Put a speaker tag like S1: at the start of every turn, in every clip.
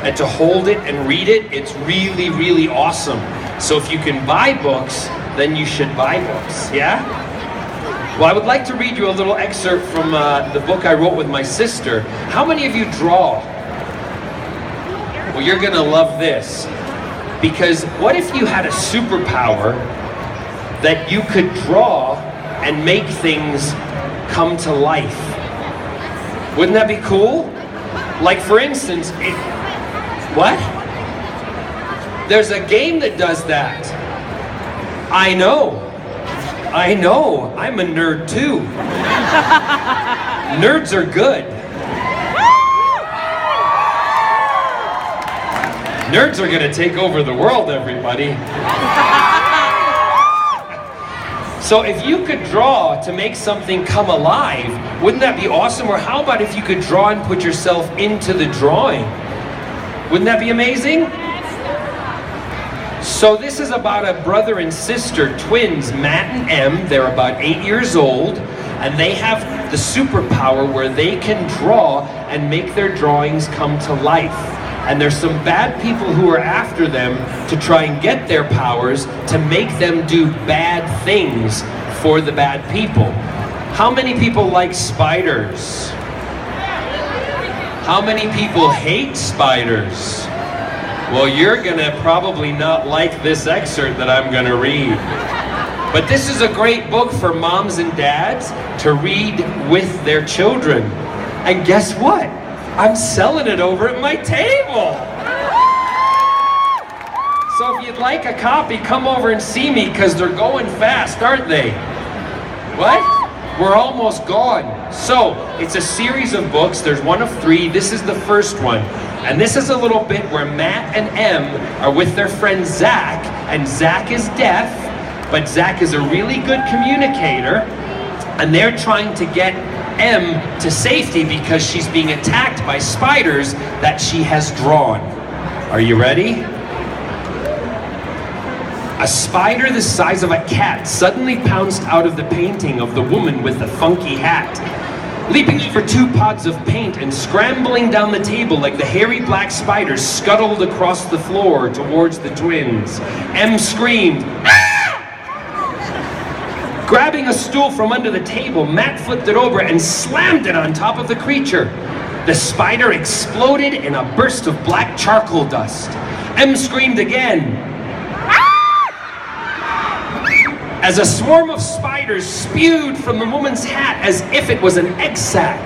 S1: and to hold it and read it, it's really, really awesome. So if you can buy books, then you should buy books, yeah? Well, I would like to read you a little excerpt from the book I wrote with my sister. How many of you draw? Well, you're gonna love this. Because what if you had a superpower that you could draw and make things come to life? Wouldn't that be cool? Like for instance, what? There's a game that does that. I know, I'm a nerd too. Nerds are good. Nerds are gonna take over the world, everybody. So if you could draw to make something come alive, wouldn't that be awesome? Or how about if you could draw and put yourself into the drawing? Wouldn't that be amazing? So this is about a brother and sister, twins, Matt and Em. They're about 8 years old, and they have the superpower where they can draw and make their drawings come to life. And there's some bad people who are after them to try and get their powers to make them do bad things for the bad people. How many people like spiders? How many people hate spiders? Well, you're gonna probably not like this excerpt that I'm gonna read. But this is a great book for moms and dads to read with their children. And guess what? I'm selling it over at my table. So if you'd like a copy, come over and see me, because they're going fast, aren't they? What? We're almost gone. So it's a series of books. There's one of 3. This is the first one. And this is a little bit where Matt and Em are with their friend Zach, and Zach is deaf, but Zach is a really good communicator, and they're trying to get Em to safety because she's being attacked by spiders that she has drawn. Are you ready? A spider the size of a cat suddenly pounced out of the painting of the woman with the funky hat, leaping over 2 pots of paint and scrambling down the table like the hairy black spider scuttled across the floor towards the twins. Em screamed, "Ah!" Grabbing a stool from under the table, Matt flipped it over and slammed it on top of the creature. The spider exploded in a burst of black charcoal dust. Em screamed again, "Ah!" as a swarm of spiders spewed from the woman's hat as if it was an egg sack.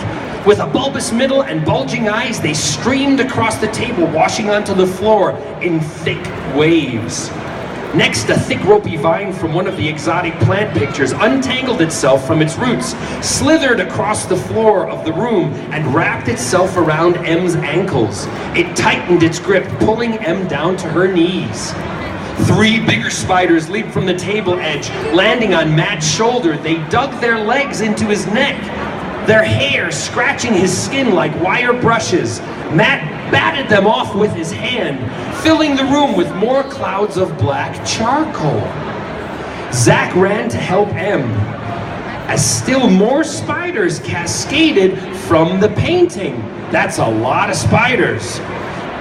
S1: With a bulbous middle and bulging eyes, they streamed across the table, washing onto the floor in thick waves. Next, a thick ropey vine from one of the exotic plant pictures untangled itself from its roots, slithered across the floor of the room, and wrapped itself around Em's ankles. It tightened its grip, pulling Em down to her knees. 3 bigger spiders leaped from the table edge, landing on Matt's shoulder. They dug their legs into his neck, their hair scratching his skin like wire brushes. Matt batted them off with his hand, filling the room with more clouds of black charcoal. Zach ran to help Em, as still more spiders cascaded from the painting. That's a lot of spiders.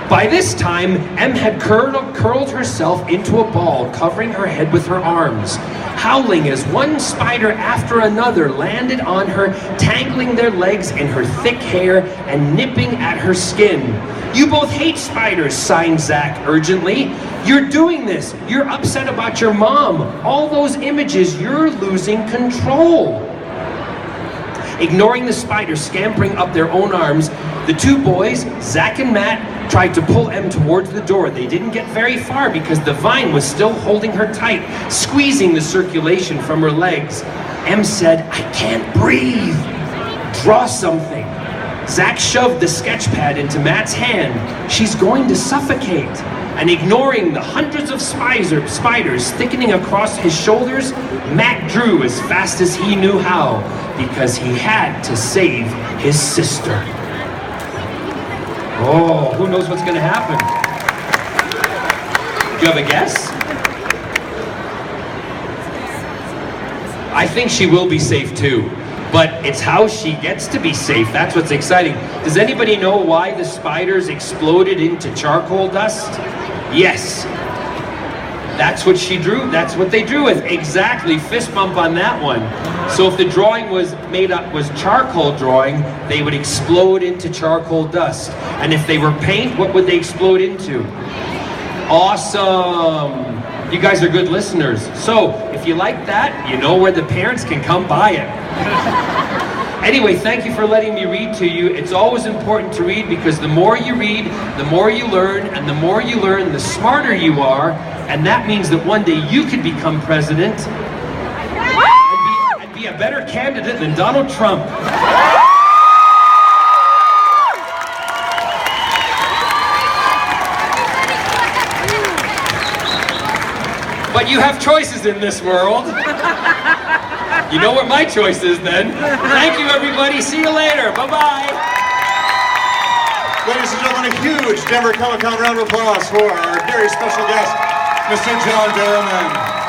S1: By this time, Em had curled herself into a ball, covering her head with her arms, howling as one spider after another landed on her, tangling their legs in her thick hair and nipping at her skin. "You both hate spiders," signed Zach urgently. "You're doing this. You're upset about your mom. All those images, you're losing control." Ignoring the spiders scampering up their own arms, the 2 boys, Zach and Matt, tried to pull Em towards the door. They didn't get very far because the vine was still holding her tight, squeezing the circulation from her legs. Em said, "I can't breathe. Draw something." Zach shoved the sketch pad into Matt's hand. "She's going to suffocate." And ignoring the hundreds of spiders thickening across his shoulders, Matt drew as fast as he knew how, because he had to save his sister. Oh, who knows what's going to happen? Do you have a guess? I think she will be safe too. But it's how she gets to be safe. That's what's exciting. Does anybody know why the spiders exploded into charcoal dust? Yes. That's what she drew. That's what they drew with. Exactly. Fist bump on that one. So if the drawing was charcoal drawing, they would explode into charcoal dust. And if they were paint, what would they explode into? Awesome. You guys are good listeners. So if you like that, you know where the parents can come buy it. Anyway, thank you for letting me read to you. It's always important to read because the more you read, the more you learn, and the more you learn, the smarter you are, and that means that one day you could become president and be a better candidate than Donald Trump. But you have choices in this world. You know what my choice is then. Thank you, everybody. See you later. Bye-bye.
S2: Ladies and gentlemen, a huge Denver Comic Con round of applause for our very special guest, Mr. John Barrowman.